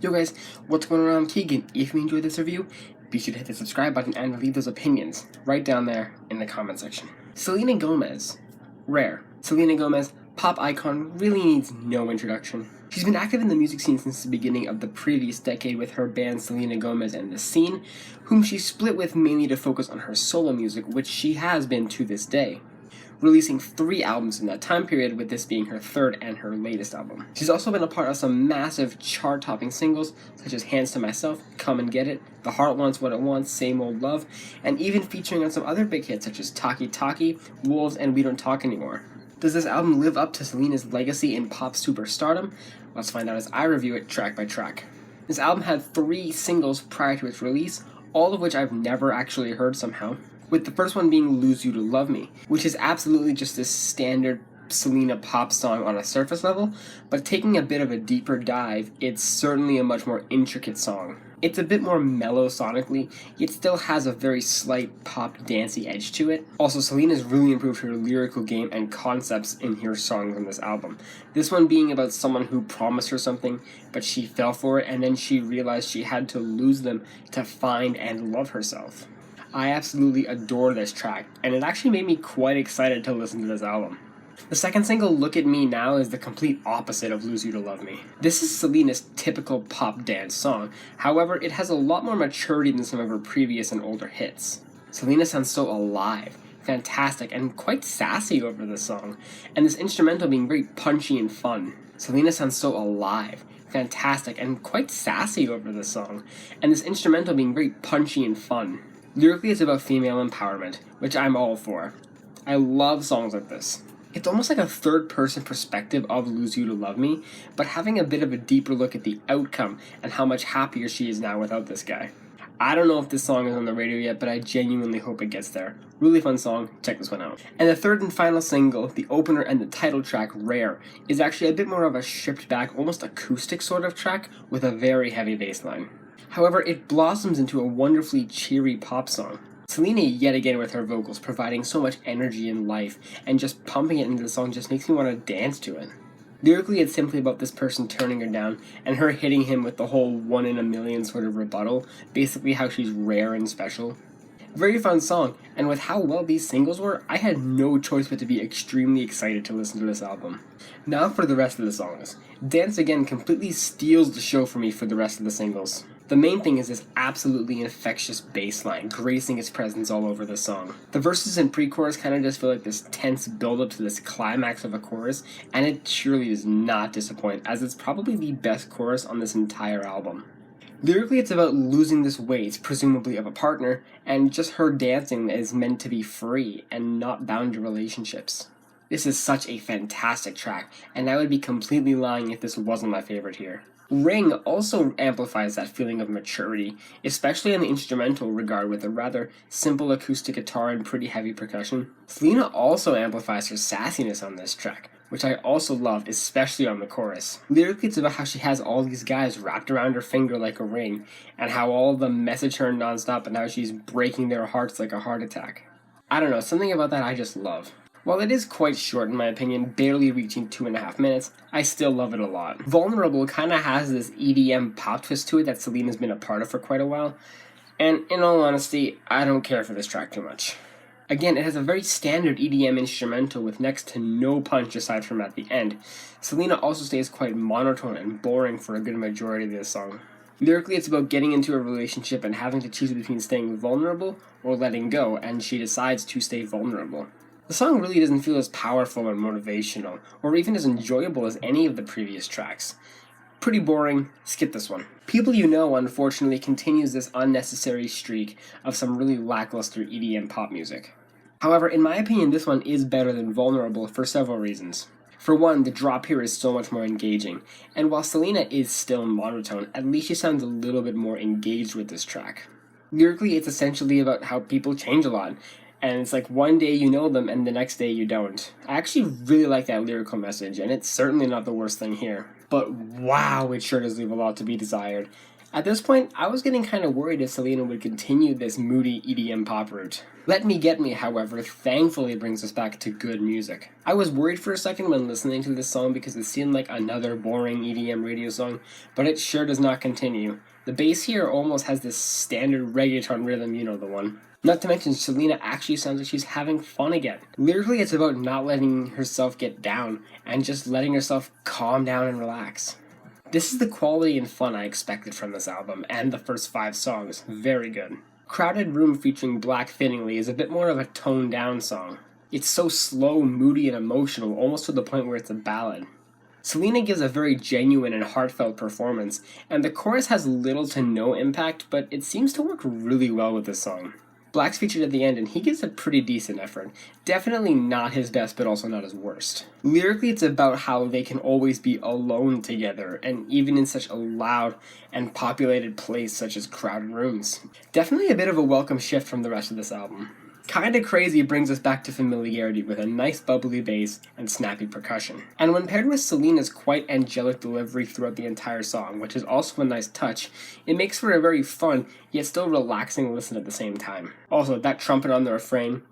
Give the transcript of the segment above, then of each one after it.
Yo guys, what's going on? I'm Keegan. If you enjoyed this review, be sure to hit the subscribe button and leave those opinions right down there in the comment section. Selena Gomez. Rare. Selena Gomez, pop icon, really needs no introduction. She's been active in the music scene since the beginning of the previous decade with her band Selena Gomez and The Scene, whom she split with mainly to focus on her solo music, which she has been to this day, releasing 3 albums in that time period, with this being her 3rd and her latest album. She's also been a part of some massive chart-topping singles, such as Hands to Myself, Come and Get It, The Heart Wants What It Wants, Same Old Love, and even featuring on some other big hits such as Talkie Talkie, Wolves, and We Don't Talk Anymore. Does this album live up to Selena's legacy in pop superstardom? Let's find out as I review it track by track. This album had 3 singles prior to its release, all of which I've never actually heard somehow, with the first one being Lose You to Love Me, which is absolutely just a standard Selena pop song on a surface level, but taking a bit of a deeper dive, it's certainly a much more intricate song. It's a bit more mellow sonically, yet still has a very slight pop dancey edge to it. Also, Selena's really improved her lyrical game and concepts in her songs on this album. This one being about someone who promised her something, but she fell for it, and then she realized she had to lose them to find and love herself. I absolutely adore this track, and it actually made me quite excited to listen to this album. The second single, Look at Me Now, is the complete opposite of Lose You to Love Me. This is Selena's typical pop dance song, however it has a lot more maturity than some of her previous and older hits. Selena sounds so alive, fantastic, and quite sassy over this song, and this instrumental being very punchy and fun. Selena sounds so alive, fantastic, and quite sassy over this song, and this instrumental being very punchy and fun. Lyrically, it's about female empowerment, which I'm all for. I love songs like this. It's almost like a third-person perspective of Lose You to Love Me, but having a bit of a deeper look at the outcome and how much happier she is now without this guy. I don't know if this song is on the radio yet, but I genuinely hope it gets there. Really fun song, check this one out. And the third and final single, the opener and the title track, Rare, is actually a bit more of a stripped-back, almost acoustic sort of track with a very heavy bass line. However, it blossoms into a wonderfully cheery pop song. Selena, yet again with her vocals, providing so much energy and life, and just pumping it into the song just makes me want to dance to it. Lyrically, it's simply about this person turning her down, and her hitting him with the whole 1 in a million sort of rebuttal, basically how she's rare and special. Very fun song, and with how well these singles were, I had no choice but to be extremely excited to listen to this album. Now for the rest of the songs. Dance Again completely steals the show for me for the rest of the singles. The main thing is this absolutely infectious bass line, gracing its presence all over the song. The verses and pre-chorus kind of just feel like this tense build-up to this climax of a chorus, and it surely does not disappoint, as it's probably the best chorus on this entire album. Lyrically, it's about losing this weight, presumably of a partner, and just her dancing is meant to be free and not bound to relationships. This is such a fantastic track, and I would be completely lying if this wasn't my favorite here. Ring also amplifies that feeling of maturity, especially in the instrumental regard with a rather simple acoustic guitar and pretty heavy percussion. Selena also amplifies her sassiness on this track, which I also loved, especially on the chorus. Lyrically, it's about how she has all these guys wrapped around her finger like a ring, and how all of them message her nonstop and how she's breaking their hearts like a heart attack. I don't know, something about that I just love. While it is quite short in my opinion, barely reaching 2.5 minutes, I still love it a lot. Vulnerable kinda has this EDM pop twist to it that Selena's been a part of for quite a while, and in all honesty, I don't care for this track too much. Again, it has a very standard EDM instrumental with next to no punch aside from at the end. Selena also stays quite monotone and boring for a good majority of this song. Lyrically, it's about getting into a relationship and having to choose between staying vulnerable or letting go, and she decides to stay vulnerable. The song really doesn't feel as powerful or motivational, or even as enjoyable as any of the previous tracks. Pretty boring, skip this one. People You Know, unfortunately, continues this unnecessary streak of some really lackluster EDM pop music. However, in my opinion, this one is better than Vulnerable for several reasons. For one, the drop here is so much more engaging, and while Selena is still monotone, at least she sounds a little bit more engaged with this track. Lyrically, it's essentially about how people change a lot, and it's like one day you know them and the next day you don't. I actually really like that lyrical message, and it's certainly not the worst thing here. But wow, it sure does leave a lot to be desired. At this point, I was getting kind of worried if Selena would continue this moody EDM pop route. Let Me Get Me, however, thankfully brings us back to good music. I was worried for a second when listening to this song because it seemed like another boring EDM radio song, but it sure does not continue. The bass here almost has this standard reggaeton rhythm, you know the one. Not to mention, Selena actually sounds like she's having fun again. Lyrically, it's about not letting herself get down and just letting herself calm down and relax. This is the quality and fun I expected from this album, and the first 5 songs. Very good. Crowded Room featuring Black Fittingly is a bit more of a toned down song. It's so slow, moody, and emotional, almost to the point where it's a ballad. Selena gives a very genuine and heartfelt performance, and the chorus has little to no impact, but it seems to work really well with this song. Black's featured at the end, and he gives a pretty decent effort. Definitely not his best, but also not his worst. Lyrically, it's about how they can always be alone together, and even in such a loud and populated place such as Crowded Rooms. Definitely a bit of a welcome shift from the rest of this album. Kinda Crazy brings us back to familiarity with a nice bubbly bass and snappy percussion. And when paired with Selena's quite angelic delivery throughout the entire song, which is also a nice touch, it makes for a very fun, yet still relaxing listen at the same time. Also, that trumpet on the refrain,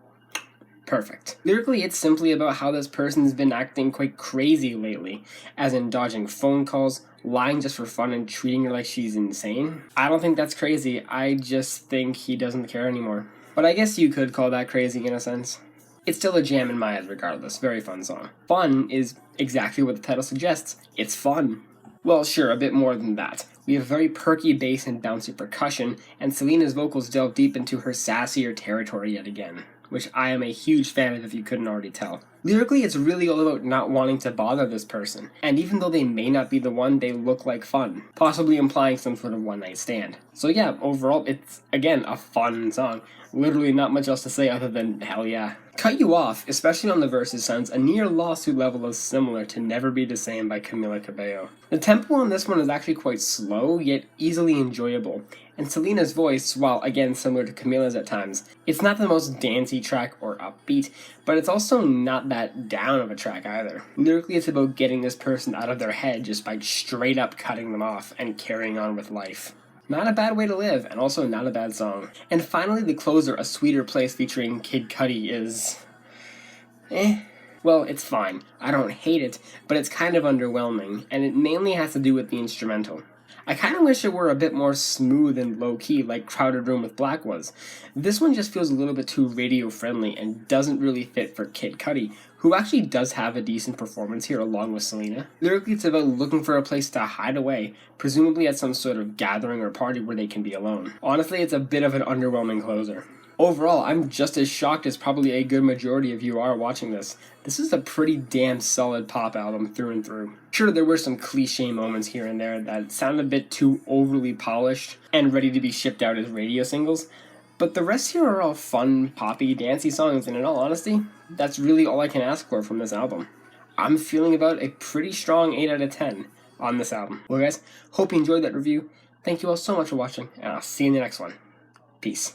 perfect. Lyrically, it's simply about how this person's been acting quite crazy lately, as in dodging phone calls, lying just for fun, and treating her like she's insane. I don't think that's crazy, I just think he doesn't care anymore. But I guess you could call that crazy in a sense. It's still a jam in my eyes regardless, very fun song. Fun is exactly what the title suggests, it's fun. Well, sure, a bit more than that. We have very perky bass and bouncy percussion, and Selena's vocals delve deep into her sassier territory yet again, which I am a huge fan of if you couldn't already tell. Lyrically, it's really all about not wanting to bother this person, and even though they may not be the one, they look like fun, possibly implying some sort of one-night stand. So yeah, overall, it's, again, a fun song. Literally not much else to say other than hell yeah. Cut You Off, especially on the verses, sounds a near lawsuit level of similar to Never Be the Same by Camila Cabello. The tempo on this one is actually quite slow, yet easily enjoyable, and Selena's voice, while again similar to Camila's at times, it's not the most dancey track or upbeat, but it's also not that down of a track either. Lyrically, it's about getting this person out of their head just by straight up cutting them off and carrying on with life. Not a bad way to live, and also not a bad song. And finally, the closer, A Sweeter Place featuring Kid Cudi is... Well, it's fine. I don't hate it, but it's kind of underwhelming, and it mainly has to do with the instrumental. I kinda wish it were a bit more smooth and low-key like Crowded Room with Black was. This one just feels a little bit too radio-friendly and doesn't really fit for Kid Cudi, who actually does have a decent performance here along with Selena. Lyrically, it's about looking for a place to hide away, presumably at some sort of gathering or party where they can be alone. Honestly, it's a bit of an underwhelming closer. Overall, I'm just as shocked as probably a good majority of you are watching this. This is a pretty damn solid pop album through and through. Sure, there were some cliche moments here and there that sound a bit too overly polished and ready to be shipped out as radio singles, but the rest here are all fun, poppy, dancey songs, and in all honesty, that's really all I can ask for from this album. I'm feeling about a pretty strong 8 out of 10 on this album. Well guys, hope you enjoyed that review. Thank you all so much for watching, and I'll see you in the next one. Peace.